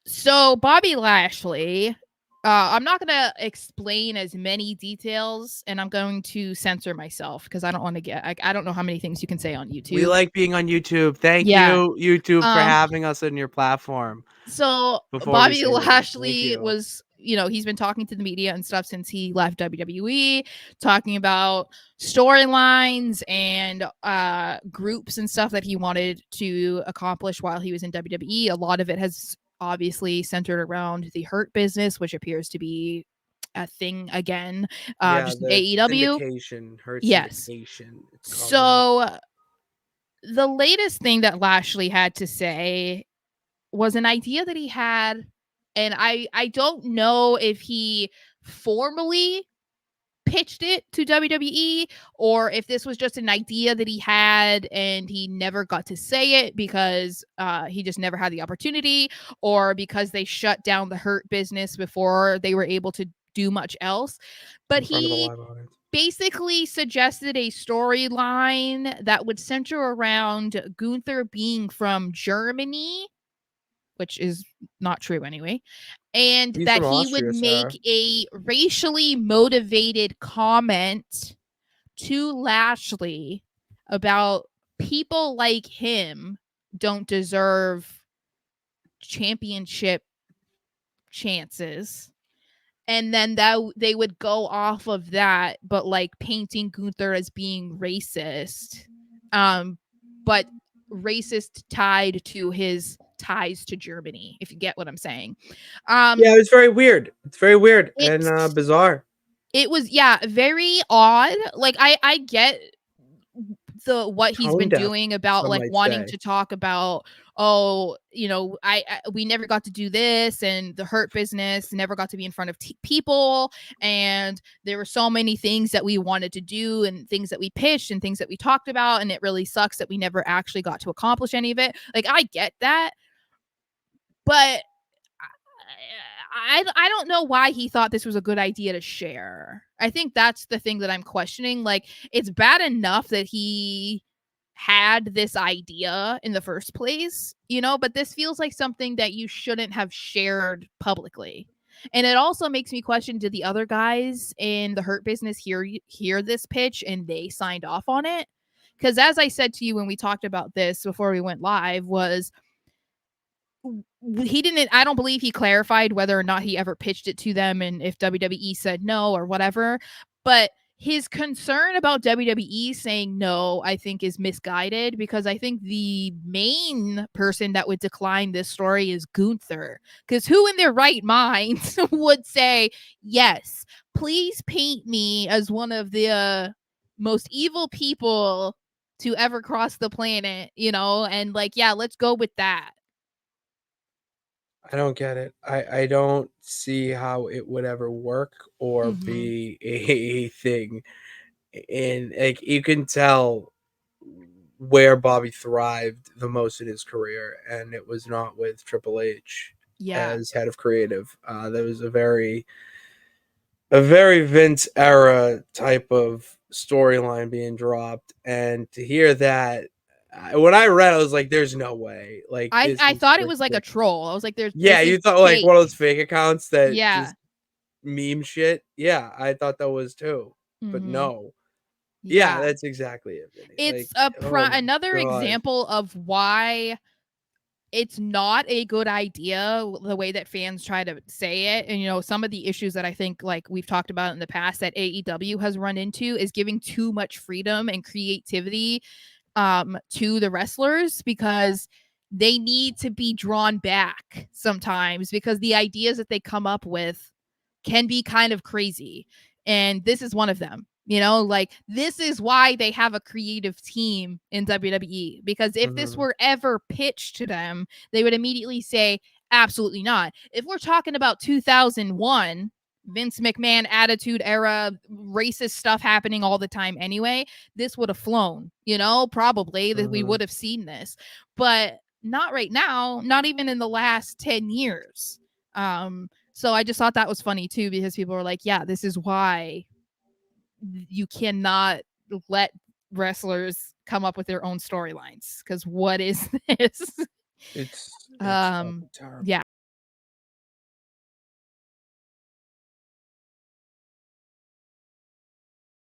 So Bobby Lashley, I'm not going to explain as many details, and I'm going to censor myself because I don't want to get. I don't know how many things you can say on We YouTube. like being on YouTube. Thank Yeah. you, YouTube, for Um. having us on your platform. So Before we Bobby say that, thank Lashley you. was, he's been talking to the media and stuff since he left WWE, talking about storylines and groups and stuff that he wanted to accomplish while he was in WWE. A lot of it has obviously centered around the Hurt Business, which appears to be a thing again, Yeah, just in the AEW. syndication, Hurt Yes. syndication. It's called now. So the latest thing that Lashley had to say was an idea that he had, and I don't know if he formally pitched it to WWE or if this was just an idea that he had and he never got to say it because he just never had the opportunity, or because they shut down the Hurt Business before they were able to do much else. But In front of the he live audience. basically suggested a storyline that would center around Gunther being from Germany, which is not true anyway, and He's that from he would Austria, Sarah. make a racially motivated comment to Lashley about people like him don't deserve championship chances. And then that they would go off of that, but like painting Gunther as being racist, but racist tied to his ties to Germany, if you get what I'm saying. Yeah, it's very weird. It's very weird and It's bizarre. it was, yeah, very odd. Like I get the what he's Tone been deaf, doing about some like might wanting say. to talk about, oh, I we never got to do this, and the Hurt Business never got to be in front of people, and there were so many things that we wanted to do and things that we pitched and things that we talked about, and it really sucks that we never actually got to accomplish any of it. Like I get that, but I don't know why he thought this was a good idea to share. I think that's the thing that I'm questioning. Like, it's bad enough that he had this idea in the first place, but this feels like something that you shouldn't have shared publicly. And it also makes me question, did the other guys in the Hurt Business hear this pitch and they signed off on it? Because as I said to you when we talked about this before we went live, was he didn't, I don't believe he clarified whether or not he ever pitched it to them and if WWE said no or whatever, but his concern about WWE saying no, I think, is misguided, because I think the main person that would decline this story is Gunther. Because who in their right mind would say, yes, please paint me as one of the most evil people to ever cross the planet, and like, yeah, let's go with that. I don't get it. I don't see how it would ever work or Mm-hmm. be a thing. And like you can tell where Bobby thrived the most in his career, and it was not with Triple H Yeah. as head of creative. There was a very Vince era type of storyline being dropped, and to hear that, when I read, I was like, "There's no way! Like this I is thought it was like a ridiculous." troll. I was like, Yeah, this is you thought like one of those fake. fake accounts that Yeah. just meme shit. Yeah, I thought that was too, but Mm-hmm. no. Yeah, Yeah. that's exactly it, Vinny. Like, It's oh my another god. example of why it's not a good idea the way that fans try to say it. And some of the issues that I think, like we've talked about in the past, that AEW has run into is giving too much freedom and creativity to the wrestlers, because they need to be drawn back sometimes, because the ideas that they come up with can be kind of crazy. And this is one of them. Like, this is why they have a creative team in WWE, because if this Mhm. were ever pitched to them, they would immediately say, absolutely not. If we're talking about 2001, Vince McMahon attitude era, racist stuff happening all the time anyway, this would have flown, probably that we Mhm. would have seen this, but not right now, not even in the last 10 years. So I just thought that was funny too, because people were like, yeah, this is why you cannot let wrestlers come up with their own storylines, because what is this? It's um fucking terrible. yeah.